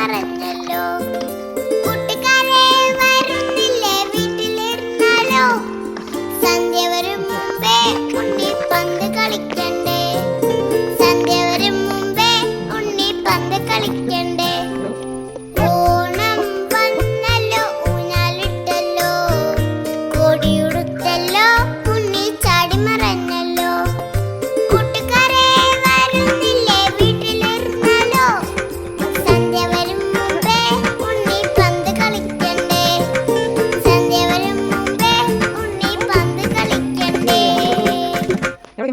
മറഞ്ഞല്ലോ. കൂട്ടുകാരെ വരുന്നില്ലേ വീട്ടിലിരുന്നാലോ, സന്ധ്യ വരും മുമ്പേ ഉണ്ണി പന്ത് കളിക്കണ്ടേ, സന്ധ്യ വരും മുമ്പേ ഉണ്ണി പന്ത് കളിക്കണ്ടേ. ഓണം വന്നല്ലോ ഊഞ്ഞാലിട്ടല്ലോ, കോടിയുടുത്തല്ലോ ഉണ്ണി ചാടി മറഞ്ഞല്ലോ. കൂട്ടുകാരെ വരുന്നില്ലേ വീട്ടിലിരുന്നാലോ, സന്ധ്യ വരും മുമ്പേ ഉണ്ണി പന്ത് കളിക്കണ്ടേ, സന്ധ്യ വരും മുമ്പേ ഉണ്ണി പന്ത് കളിക്കണ്ടേ. എവിടെ